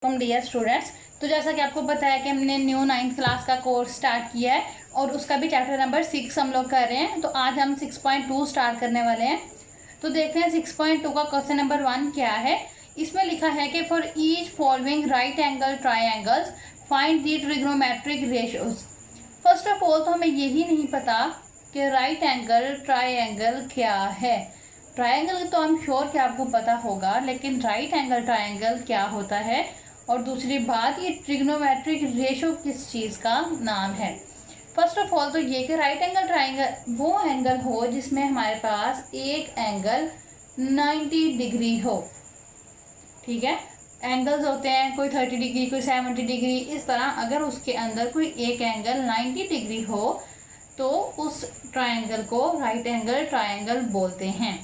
Dear students, तो जैसा कि आपको पता है कि हमने न्यू 9th क्लास का कोर्स स्टार्ट किया है और उसका भी चैप्टर नंबर 6 हम लोग कर रहे हैं। तो आज हम 6.2 स्टार्ट करने वाले हैं। तो देखते हैं 6.2 का क्वेश्चन नंबर 1 क्या है। इसमें लिखा है कि for each following right angle triangles find the trigonometric ratios. First of all तो हमें यही नहीं पता कि राइट एंगल ट्राइंगल क्या है। ट्राइंगल तो हम श्योर कि आपको पता होगा, लेकिन राइट एंगल ट्राइंगल क्या होता है, और दूसरी बात ये ट्रिग्नोमेट्रिक रेशो किस चीज़ का नाम है। फर्स्ट ऑफ ऑल तो ये कि राइट एंगल ट्राइंगल वो एंगल हो जिसमें हमारे पास एक एंगल 90 डिग्री हो। ठीक है, एंगल्स होते हैं कोई 30 डिग्री, कोई 70 डिग्री, इस तरह अगर उसके अंदर कोई एक एंगल 90 डिग्री हो तो उस ट्राइंगल को राइट एंगल ट्राइंगल बोलते हैं,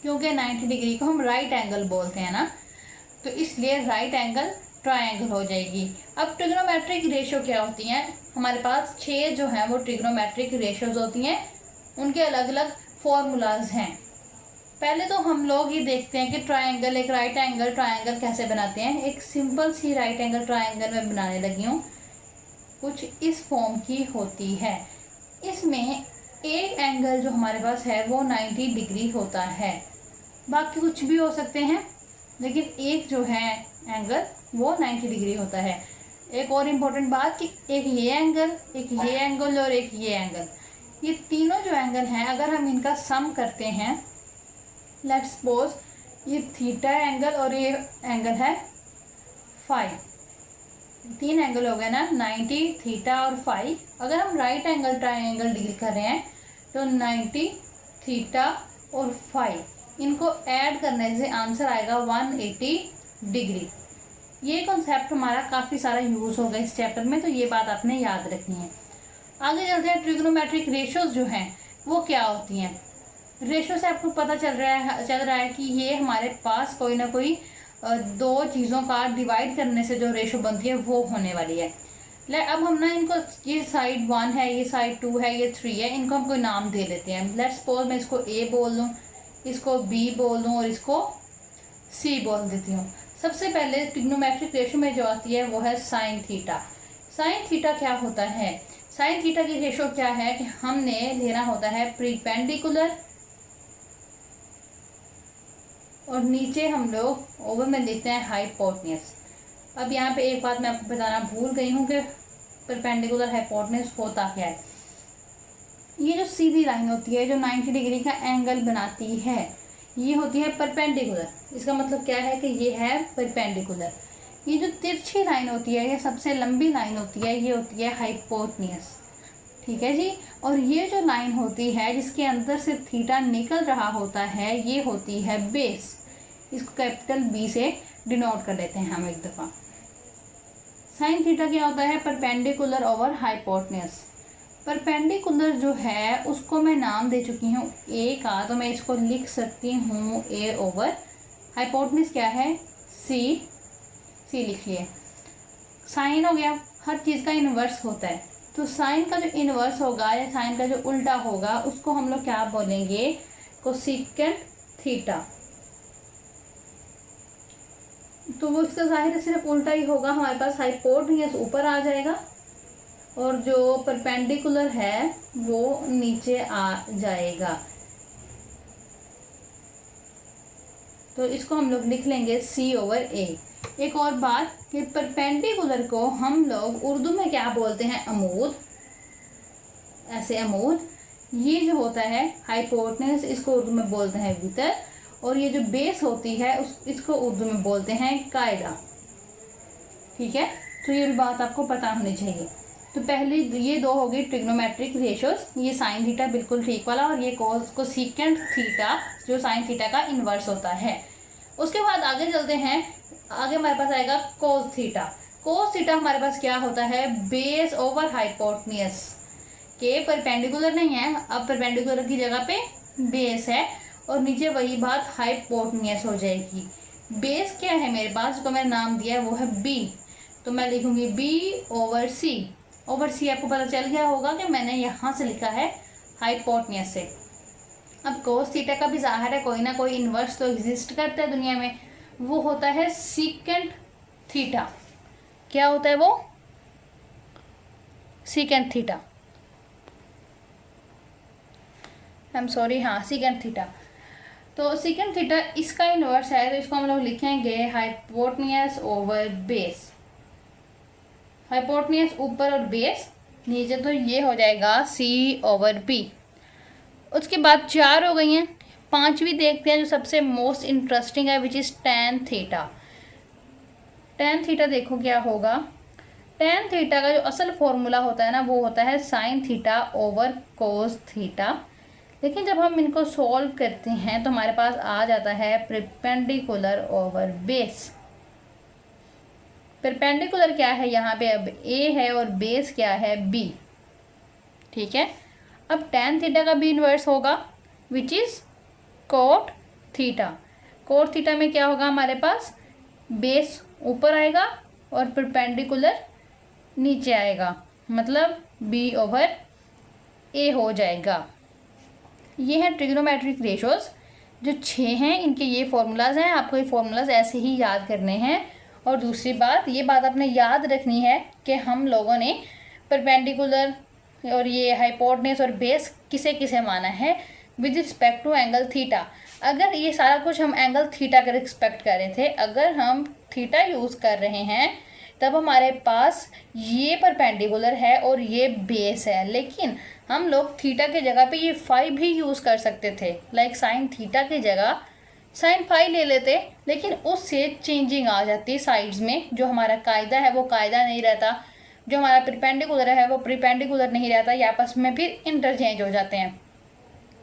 क्योंकि 90 डिग्री को हम राइट एंगल बोलते हैं ना, तो इसलिए राइट एंगल ट्राइंगल हो जाएगी। अब ट्रिग्नोमेट्रिक रेशियो क्या होती हैं, हमारे पास 6 जो हैं वो ट्रिग्नोमेट्रिक रेशियोज होती हैं। उनके अलग अलग फॉर्मूलाज हैं। पहले तो हम लोग ये देखते हैं कि ट्राइंगल, एक राइट एंगल ट्राइंगल कैसे बनाते हैं। एक सिंपल सी राइट एंगल ट्राइंगल मैं बनाने लगी हूँ, कुछ इस फॉर्म की होती है। इसमें एक एंगल जो हमारे पास है वो 90 डिग्री होता है, बाकी कुछ भी हो सकते हैं, लेकिन एक जो है एंगल वो 90 डिग्री होता है। एक और इम्पोर्टेंट बात कि एक ये एंगल, एक ये एंगल और एक ये एंगल, ये तीनों जो एंगल हैं अगर हम इनका सम करते हैं, लेट्स सपोज ये थीटा एंगल और ये एंगल है फाई, 3 एंगल हो गए ना, 90, थीटा और फाई। अगर हम राइट एंगल ट्राइंगल डिग्री कर रहे हैं तो 90, थीटा और फाई, इनको ऐड करने से आंसर आएगा 180 डिग्री। ये कॉन्सेप्ट हमारा काफ़ी सारा यूज़ होगा इस चैप्टर में, तो ये बात आपने याद रखनी है। आगे चलते हैं, ट्रिग्नोमेट्रिक रेशियोज जो हैं वो क्या होती हैं। रेशियो से आपको पता चल रहा है कि ये हमारे पास कोई ना कोई दो चीज़ों का डिवाइड करने से जो रेशियो बनती है वो होने वाली है। अब हम ना इनको, ये साइड 1 है, ये साइड 2 है, ये 3 है, इनको हम कोई नाम दे देते हैं। लेट्स सपोज मैं इसको ए बोल दूँ, इसको बी बोल दूँ और इसको सी बोल देती हूँ। सबसे पहले ट्रिग्नोमेट्रिक रेशियो में जो आती है वो है साइन थीटा। साइन थीटा क्या होता है, साइन थीटा की रेशियो क्या है कि हमने लेना होता है परपेंडिकुलर, और नीचे हम लोग ओवर में लिखते हैं हाइपोटेन्यूज। अब यहाँ पे एक बात मैं आपको बताना भूल गई हूँ कि परपेंडिकुलर हाइपोटेन्यूज होता क्या है। ये जो सीधी लाइन होती है जो 90 डिग्री का एंगल बनाती है, ये होती है परपेंडिकुलर। इसका मतलब क्या है कि ये है परपेंडिकुलर। ये जो तिरछी लाइन होती है, ये सबसे लंबी लाइन होती है, ये होती है हाइपोटेन्यूज। ठीक है जी। और ये जो लाइन होती है जिसके अंदर से थीटा निकल रहा होता है, ये होती है बेस। इसको कैपिटल बी से डिनोट कर लेते हैं हम एक दफ़ा। साइन थीटा क्या होता है, परपेंडिकुलर ओवर हाइपोटेन्यूज। परपेंडिकुलर जो है उसको मैं नाम दे चुकी हूँ ए का, तो मैं इसको लिख सकती हूँ ए ओवर हाइपोटेन्यूज क्या है सी, सी लिख लिए। साइन हो गया, हर चीज़ का इन्वर्स होता है, तो साइन का जो इन्वर्स होगा या साइन का जो उल्टा होगा उसको हम लोग क्या बोलेंगे, कोसेकेंट थीटा। तो वो इसका जाहिर सिर्फ उल्टा ही होगा, हमारे पास हाइपोटेन्यूज ऊपर आ जाएगा और जो परपेंडिकुलर है वो नीचे आ जाएगा। तो इसको हम लोग लिख लेंगे सी ओवर ए। एक और बात कि परपेंडिकुलर को हम लोग उर्दू में क्या बोलते हैं, अमूद, ऐसे अमूद। ये जो होता है हाइपोटेन्यूज, इसको उर्दू में बोलते हैं वितर, और ये जो बेस होती है इसको उर्दू में बोलते हैं कायदा। ठीक है, तो ये बात आपको पता होनी चाहिए। तो पहले ये दो हो गई ट्रिग्नोमेट्रिक रेशियोज, ये साइन थीटा बिल्कुल ठीक वाला, और ये कोसेकेंट थीटा जो साइन थीटा का इन्वर्स होता है। उसके बाद आगे चलते हैं, आगे हमारे पास आएगा कोस थीटा। कोस थीटा हमारे पास क्या होता है, बेस ओवर हाइपोटेन्यूज के परपेंडिकुलर नहीं है, अब परपेंडिकुलर की जगह पे बेस है और नीचे वही बात हाइपोटेन्यूज हो जाएगी। बेस क्या है मेरे पास, जो मैंने नाम दिया वो है बी, तो मैं लिखूंगी बी ओवर सी। ओवर सी आपको पता चल गया होगा कि मैंने यहाँ से लिखा है हाइपोटेन्यूज से। अब कोस थीटा का भी जाहिर है कोई ना कोई इन्वर्स तो एग्जिस्ट करता है दुनिया में, वो होता है सीकेंट थीटा। क्या होता है वो? Secant theta. I am sorry, हाँ सीकेंट थीटा। तो सीकेंट थीटा इसका इन्वर्स है, तो इसको हम लोग लिखेंगे हाइपोटेन्यूज ओवर बेस। हाइपोटेन्यूज ऊपर और बेस नीचे, तो ये हो जाएगा सी ओवर बी। उसके बाद 4 हो गई हैं। 5वीं देखते हैं जो सबसे मोस्ट इंटरेस्टिंग है, which is tan theta. Tan theta देखो क्या होगा। टैन थीटा का जो असल फॉर्मूला होता है ना, वो होता है sine theta over cos theta. लेकिन जब हम इनको सॉल्व करते हैं तो हमारे पास आ जाता है परपेंडिकुलर ओवर बेस। परपेंडिकुलर क्या है यहाँ पे? अब ए है और बेस क्या है? बी। ठीक है। अब टैन थीटा का भी इन्वर्स होगा, which is cot theta. Cot theta में क्या होगा हमारे पास? बेस ऊपर आएगा और परपेंडिकुलर नीचे आएगा, मतलब बी ओवर ए हो जाएगा। ये हैं ट्रिग्नोमेट्रिक रेशोज़ जो 6 हैं, इनके ये फॉर्मूलाज हैं। आपको ये फॉर्मूलाज ऐसे ही याद करने हैं। और दूसरी बात, ये बात आपने याद रखनी है कि हम लोगों ने परपेंडिकुलर और ये हाइपोटेन्यूज और बेस किसे किसे माना है with respect to angle theta. अगर ये सारा कुछ हम एंगल थीटा के रिस्पेक्ट कर रहे थे, अगर हम थीटा यूज़ कर रहे हैं तब हमारे पास ये परपेंडिकुलर है और ये बेस है। लेकिन हम लोग थीटा की जगह पे ये फाई भी यूज़ कर सकते थे, लाइक साइन थीटा की जगह साइन फाई ले लेते, लेकिन उससे चेंजिंग आ जाती साइड्स में। जो हमारा कायदा है वो कायदा नहीं रहता, जो हमारा परपेंडिकुलर है वो परपेंडिकुलर नहीं रहता, ये आपस में फिर इंटरचेंज हो जाते हैं।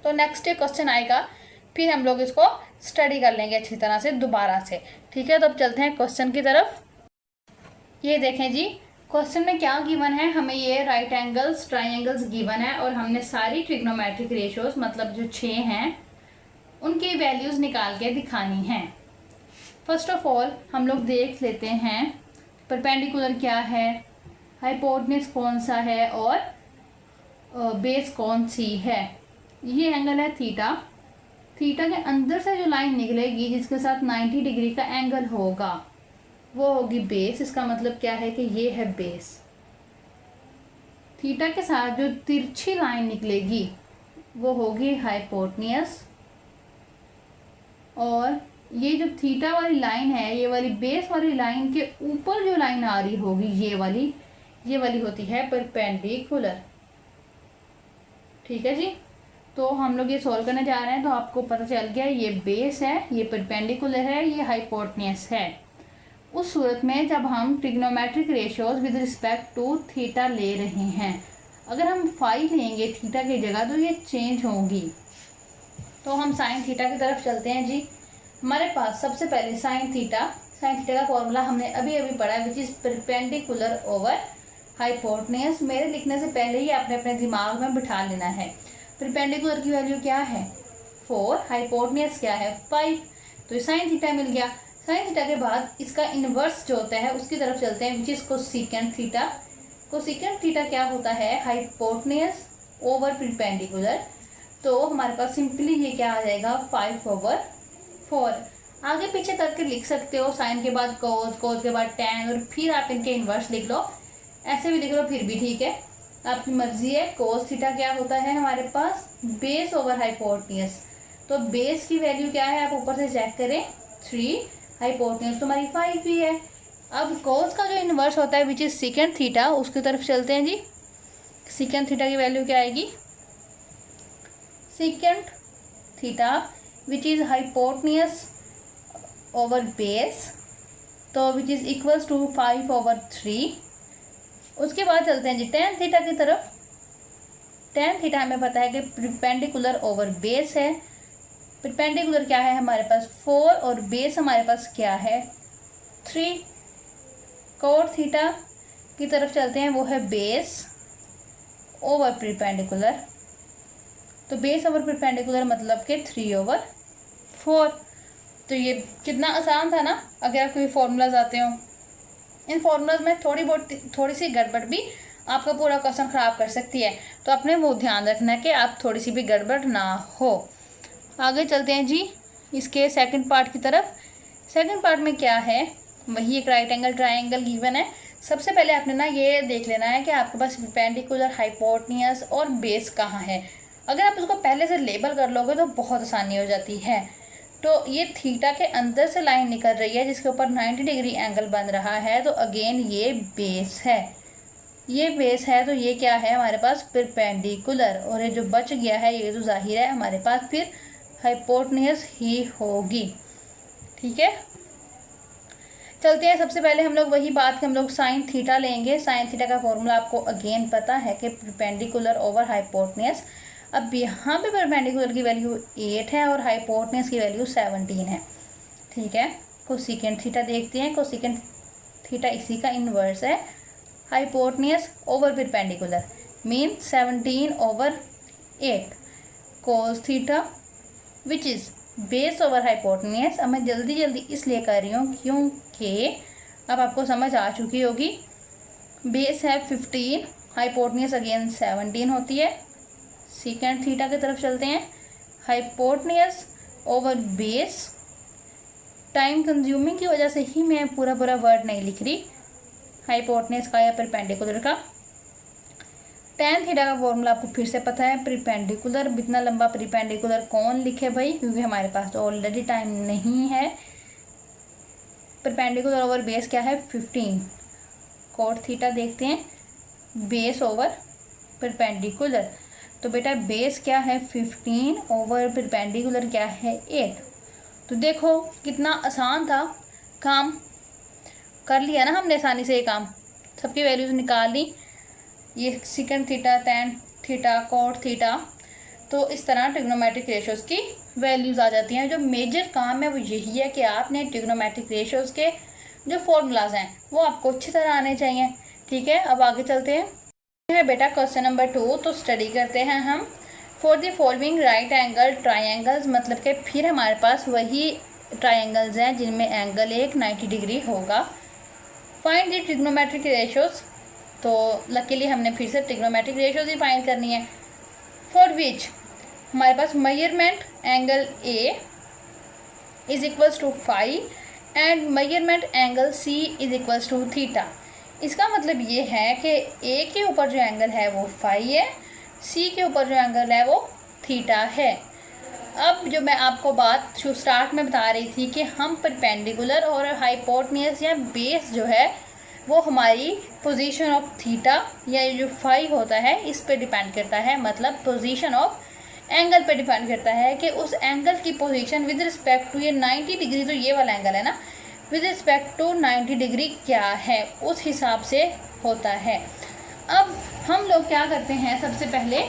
तो नेक्स्ट क्वेश्चन आएगा, फिर हम लोग इसको स्टडी कर लेंगे अच्छी तरह से दोबारा से। ठीक है, तो अब चलते हैं क्वेश्चन की तरफ। ये देखें जी, क्वेश्चन में क्या गिवन है, हमें ये राइट एंगल्स ट्राइंगल्स गिवन है और हमने सारी ट्रिग्नोमेट्रिक रेशियोज मतलब जो 6 हैं उनकी वैल्यूज़ निकाल के दिखानी हैं। फर्स्ट ऑफ ऑल हम लोग देख लेते हैं परपेंडिकुलर क्या है, हाइपोटेन्यूज कौन सा है और बेस कौन सी है। ये एंगल है थीटा। थीटा के अंदर से जो लाइन निकलेगी जिसके साथ 90 डिग्री का एंगल होगा वो होगी बेस। इसका मतलब क्या है कि ये है बेस। थीटा के साथ जो तिरछी लाइन निकलेगी वो होगी हाइपोटेन्यूज, और ये जो थीटा वाली लाइन है, ये वाली बेस वाली लाइन के ऊपर जो लाइन आ रही होगी ये वाली होती है परपेंडिकुलर। ठीक है जी, तो हम लोग ये सॉल्व करने जा रहे हैं। तो आपको पता चल गया ये बेस है, ये परपेंडिकुलर है, ये हाइपोटेन्यूज है। उस सूरत में जब हम trigonometric ratios with respect to theta ले रहे हैं, अगर हम फाई लेंगे थीटा की जगह तो ये चेंज होगी। तो हम साइन थीटा की तरफ चलते हैं जी। हमारे पास सबसे पहले साइन थीटा का फॉर्मूला हमने अभी अभी पढ़ा, which is perpendicular over hypotenuse. मेरे लिखने से पहले ही आपने अपने दिमाग में बिठा लेना है। परपेंडिकुलर की वैल्यू क्या है 4, हाइपोटेन्यूज क्या है 5, तो साइन थीटा मिल गया। साइन थीटा के बाद इसका इन्वर्स जो होता है उसकी तरफ चलते हैं, which is cosecant theta. Cosecant theta क्या होता है? Hypotenuse over perpendicular. तो हमारे पास सिंपली ये क्या आ जाएगा 5/4। आगे पीछे करके लिख सकते हो, साइन के बाद कोस, कोस के बाद टैन, और फिर आप इनके इन्वर्स लिख लो, ऐसे भी लिख लो फिर भी ठीक है, आपकी मर्जी है। कोस थीटा क्या होता है हमारे पास? Base over hypotenuse. तो बेस की वैल्यू क्या है आप ऊपर से चेक करें 3, हाइपोटेन्यूज तो हमारी 5 ही है। अब कोस का जो इन्वर्स होता है विच इज़ सेकेंड थीटा, उसकी तरफ चलते हैं जी। सेकेंड थीटा की वैल्यू क्या आएगी? Second theta which is hypotenuse over base, तो विच इज़ इक्वल्स टू 5/3। उसके बाद चलते हैं जी टैन थीटा की तरफ। टैन थीटा हमें पता है कि परपेंडिकुलर ओवर बेस है। परपेंडिकुलर क्या है हमारे पास 4 और बेस हमारे पास क्या है 3। कोट थीटा की तरफ चलते हैं, वो है बेस ओवर परपेंडिकुलर। तो बेस ओवर परपेंडिकुलर मतलब कि 3/4। तो ये कितना आसान था ना, अगर आपको ये फॉर्मूलाज आते हो। इन फॉर्मूलाज में थोड़ी सी गड़बड़ भी आपका पूरा क्वेश्चन ख़राब कर सकती है, तो अपने वो ध्यान रखना है कि आप थोड़ी सी भी गड़बड़ ना हो। आगे चलते हैं जी इसके सेकंड पार्ट की तरफ। सेकंड पार्ट में क्या है, वही एक राइट एंगल ट्राइंगल गिवन है। सबसे पहले आपने ना ये देख लेना है कि आपके पास परपेंडिकुलर, हाइपोटेन्यूज और बेस कहाँ है। अगर आप उसको पहले से लेबल कर लोगे तो बहुत आसानी हो जाती है। तो ये थीटा के अंदर से लाइन निकल रही है जिसके ऊपर 90 डिग्री एंगल बन रहा है, तो अगेन ये बेस है। ये बेस है तो ये क्या है हमारे पास परपेंडिकुलर, और ये जो बच गया है ये तो जाहिर है हमारे पास फिर हाइपोटेन्यूज ही होगी। ठीक है, चलते हैं। सबसे पहले हम लोग वही बात कि हम लोग साइन थीटा लेंगे। साइन थीटा का फॉर्मूला आपको अगेन पता है कि परपेंडिकुलर ओवर हाइपोटेन्यूज। अब यहाँ पे परपेंडिकुलर की वैल्यू 8 है और हाइपोटेन्यूज की वैल्यू 17 है। ठीक है, कोसेकेंट थीटा देखते हैं। कोसेकेंट थीटा इसी का इन्वर्स है, hypotenuse over perpendicular, mean 17 over 8। Cos theta which is base over hypotenuse. अब मैं जल्दी जल्दी इसलिए कर रही हूँ क्योंकि अब आपको समझ आ चुकी होगी। बेस है 15, हाइपोटेन्यूज अगेन 17 होती है। सेकेंड थीटा की तरफ चलते हैं। Hypotenuse over base, time consuming की वजह से ही मैं पूरा वर्ड नहीं लिख रही, हाइपोटेन्यूज का या परपेंडिकुलर का। टेन थीटा का फॉर्मूला आपको फिर से पता है, परपेंडिकुलर। इतना लंबा परपेंडिकुलर कौन लिखे भाई, क्योंकि हमारे पास तो ऑलरेडी टाइम नहीं है। परपेंडिकुलर ओवर बेस क्या है 15। कोट थीटा देखते हैं, बेस ओवर परपेंडिकुलर। तो बेटा बेस क्या है 15 ओवर परपेंडिकुलर क्या है 8। तो देखो कितना आसान था, काम कर लिया ना हमने आसानी से। ये काम सबकी वैल्यूज निकाल ली, ये second theta, tan theta, cot theta. तो इस तरह ट्रिग्नोमेट्रिक रेशियोज की वैल्यूज़ आ जाती हैं। जो मेजर काम है वो यही है कि आपने ट्रिग्नोमेट्रिक रेशियोज के जो फॉर्मूलाज हैं वो आपको अच्छी तरह आने चाहिए। ठीक है, अब आगे चलते हैं। है बेटा क्वेश्चन नंबर 2, तो स्टडी करते हैं हम। For the following right angle triangles, मतलब कि फिर हमारे पास वही ट्राइंगल्स हैं जिनमें एंगल एक 90 डिग्री होगा। Find the trigonometric ratios. तो लकीली हमने फिर से ट्रिग्नोमेट्रिक रेशियोज ही फाइंड करनी है। फॉर विच हमारे पास measurement angle A is equals to phi and measurement angle C is equals to theta. इसका मतलब ये है कि ए के ऊपर जो एंगल है वो फाई है, सी के ऊपर जो एंगल है वो थीटा है। अब जो मैं आपको बात स्टार्ट में बता रही थी कि हम परपेंडिकुलर और हाइपोटेन्यूज या बेस जो है वो हमारी पोजीशन ऑफ थीटा या जो फाई होता है इस पे डिपेंड करता है, मतलब पोजीशन ऑफ एंगल पे डिपेंड करता है कि उस एंगल की पोजीशन विद रिस्पेक्ट टू ये 90 डिग्री, तो ये वाला एंगल है ना, विद रिस्पेक्ट टू 90 डिग्री क्या है उस हिसाब से होता है। अब हम लोग क्या करते हैं, सबसे पहले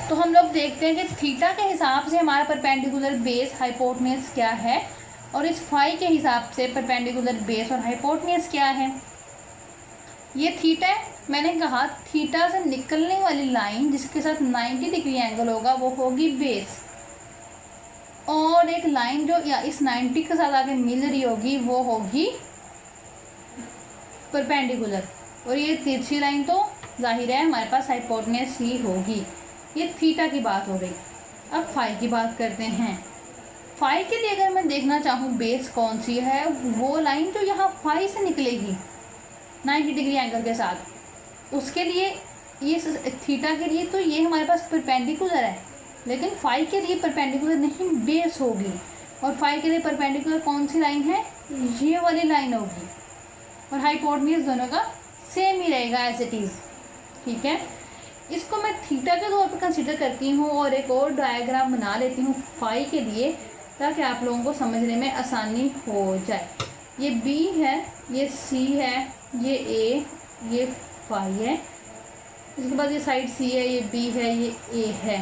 तो हम लोग देखते हैं कि थीटा के हिसाब से हमारा परपेंडिकुलर बेस हाइपोटेन्यूज क्या है और इस फाई के हिसाब से परपेंडिकुलर बेस और हाइपोटेन्यूज क्या है। ये थीटा है, मैंने कहा थीटा से निकलने वाली लाइन जिसके साथ 90 डिग्री एंगल होगा वो होगी बेस, और एक लाइन जो या इस 90 के साथ आगे मिल रही होगी वो होगी परपेंडिकुलर, और ये तिरछी लाइन तो जाहिर है हमारे पास हाइपोटेन्यूज ही होगी। ये थीटा की बात हो गई। अब फाई की बात करते हैं। फाई के लिए अगर मैं देखना चाहूँ बेस कौन सी है, वो लाइन जो यहाँ फाई से निकलेगी 90 डिग्री एंगल के साथ, उसके लिए ये थीटा के लिए तो ये हमारे पास परपेंडिकुलर है, लेकिन फाई के लिए परपेंडिकुलर नहीं बेस होगी। और फाई के लिए परपेंडिकुलर कौन सी लाइन है, ये वाली लाइन होगी, और हाइपोटेन्यूज दोनों का सेम ही रहेगा एज इट इज़। ठीक है, इसको मैं थीटा के तौर पर कंसिडर करती हूँ और एक और डायग्राम बना लेती हूँ फाई के लिए ताकि आप लोगों को समझने में आसानी हो जाए। ये बी है, ये सी है, ये ए, ये फाई है, इसके बाद ये साइड सी है, ये बी है, ये ए है।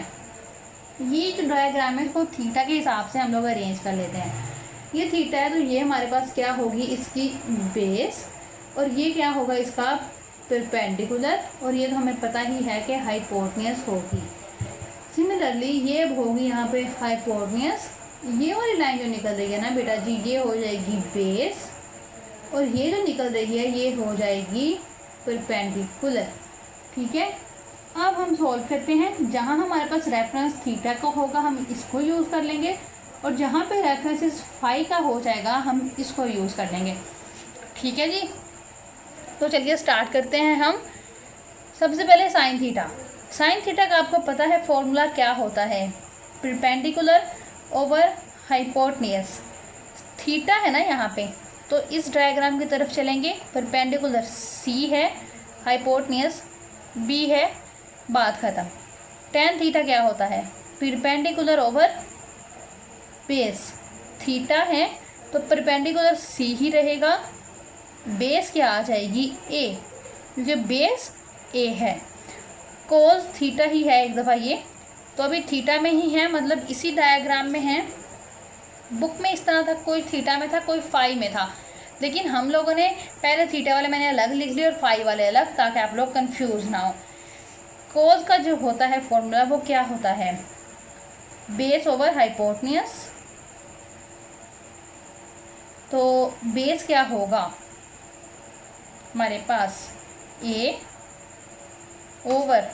ये जो डायग्राम है इसको थीटा के हिसाब से हम लोग अरेंज कर लेते हैं। ये थीटा है तो ये हमारे पास क्या होगी इसकी बेस, और ये क्या होगा इसका परपेंडिकुलर, और ये तो हमें पता ही है कि हाइपोटेन्यूज होगी। सिमिलरली ये होगी यहाँ पे हाइपोटेन्यूज, ये वाली लाइन जो निकल रही है ना बेटा जी ये हो जाएगी बेस, और ये जो निकल रही है ये हो जाएगी परपेंडिकुलर। ठीक है, अब हम सॉल्व करते हैं। जहाँ हमारे पास रेफरेंस थीटा का होगा हम इसको यूज़ कर लेंगे, और जहाँ पे रेफरेंस फाई का हो जाएगा हम इसको यूज़ कर लेंगे। ठीक है जी। तो चलिए स्टार्ट करते हैं हम। सबसे पहले साइन थीटा। साइन थीटा का आपको पता है फॉर्मूला क्या होता है, परपेंडिकुलर ओवर हाइपोटेन्यूज। थीटा है ना यहाँ पे, तो इस डायग्राम की तरफ चलेंगे, परपेंडिकुलर सी है, हाइपोटेन्यूज बी है, बात ख़त्म। टेन थीटा क्या होता है, परपेंडिकुलर ओवर बेस। थीटा है तो परपेंडिकुलर सी ही रहेगा, बेस क्या आ जाएगी ए, क्योंकि बेस ए है। कोस थीटा ही है एक दफ़ा ये, तो अभी थीटा में ही है, मतलब इसी डायग्राम में है। बुक में इस तरह था, कोई थीटा में था कोई फाई में था, लेकिन हम लोगों ने पहले थीटा वाले मैंने अलग लिख लिए और फाई वाले अलग, ताकि आप लोग कंफ्यूज ना हो। कोस का जो होता है फॉर्मूला वो क्या होता है, बेस ओवर हाइपोटेन्यूज। तो बेस क्या होगा हमारे पास ए ओवर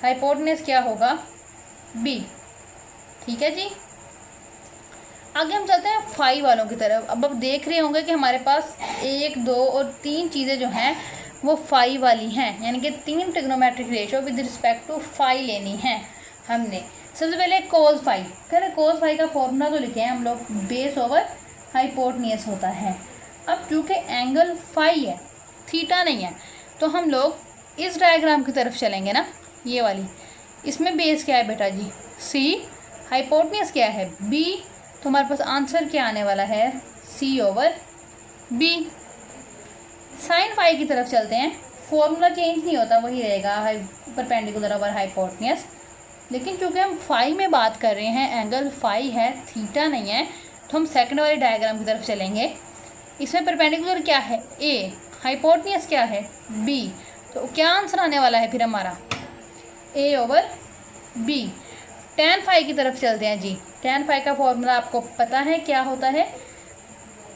हाइपोटेन्यूज क्या होगा बी। ठीक है जी। आगे हम चलते हैं फाई वालों की तरफ। अब देख रहे होंगे कि हमारे पास 1, 2 और 3 चीज़ें जो हैं वो फाई वाली हैं, यानी कि 3 trigonometric ratio with respect to phi लेनी है हमने। सबसे पहले कोस फाई। पहले कोस फाई का फॉर्मूला तो लिखे हैं हम लोग, बेस ओवर हाइपोटेन्यूज होता है। अब चूँकि एंगल फाई है, थीटा नहीं है, तो हम लोग इस डायग्राम की तरफ चलेंगे ना, ये वाली। इसमें बेस क्या है बेटा जी सी, हाइपोटेन्यूज क्या है बी, तो हमारे पास आंसर क्या आने वाला है सी ओवर बी। साइन फाई की तरफ चलते हैं। फॉर्मूला चेंज नहीं होता, वही रहेगा परपेंडिकुलर ओवर हाइपोटेन्यूज, लेकिन चूँकि हम फाई में बात कर रहे हैं, एंगल फाई है थीटा नहीं है, तो हम सेकंड वाले डायग्राम की तरफ चलेंगे। इसमें परपेंडिकुलर क्या है ए, हाइपोटेन्यूज क्या है बी, तो क्या आंसर आने वाला है फिर हमारा ए ओवर बी। टेन फाई की तरफ चलते हैं जी। टेन फाई का फॉर्मूला आपको पता है क्या होता है,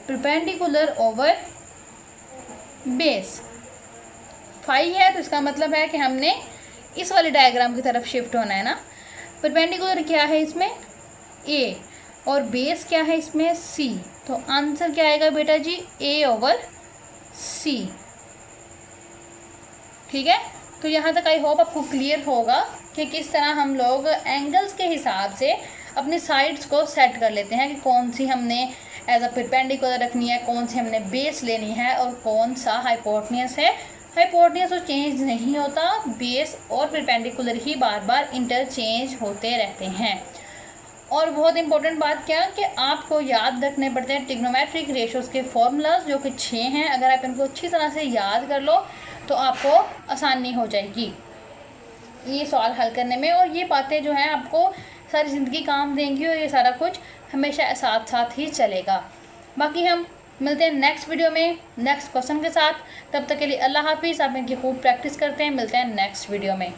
परपेंडिकुलर ओवर बेस। फाई है तो इसका मतलब है कि हमने इस वाले डायग्राम की तरफ शिफ्ट होना है ना। परपेंडिकुलर क्या है इसमें ए और बेस क्या है इसमें सी, तो आंसर क्या आएगा बेटा जी ए ओवर सी। ठीक है, तो यहाँ तक आई होप आपको क्लियर होगा कि किस तरह हम लोग एंगल्स के हिसाब से अपनी साइड्स को सेट कर लेते हैं कि कौन सी हमने एज अ परपेंडिकुलर रखनी है, कौन सी हमने बेस लेनी है और कौन सा हाइपोटेन्यूज है। हाइपोटेन्यूज तो चेंज नहीं होता, बेस और परपेंडिकुलर ही बार बार इंटरचेंज होते रहते हैं। और बहुत इंपॉर्टेंट बात क्या कि आपको याद रखने पड़ते हैं ट्रिग्नोमेट्रिक रेशियोज के फॉर्मूलाज, जो कि 6 हैं। अगर आप इनको अच्छी तरह से याद कर लो तो आपको आसानी हो जाएगी ये सवाल हल करने में, और ये बातें जो हैं आपको सारी ज़िंदगी काम देंगी और ये सारा कुछ हमेशा साथ साथ ही चलेगा। बाकी हम मिलते हैं नेक्स्ट वीडियो में नेक्स्ट क्वेश्चन के साथ। तब तक के लिए अल्लाह हाफिज़। आप इनकी खूब प्रैक्टिस करते हैं, मिलते हैं नेक्स्ट वीडियो में।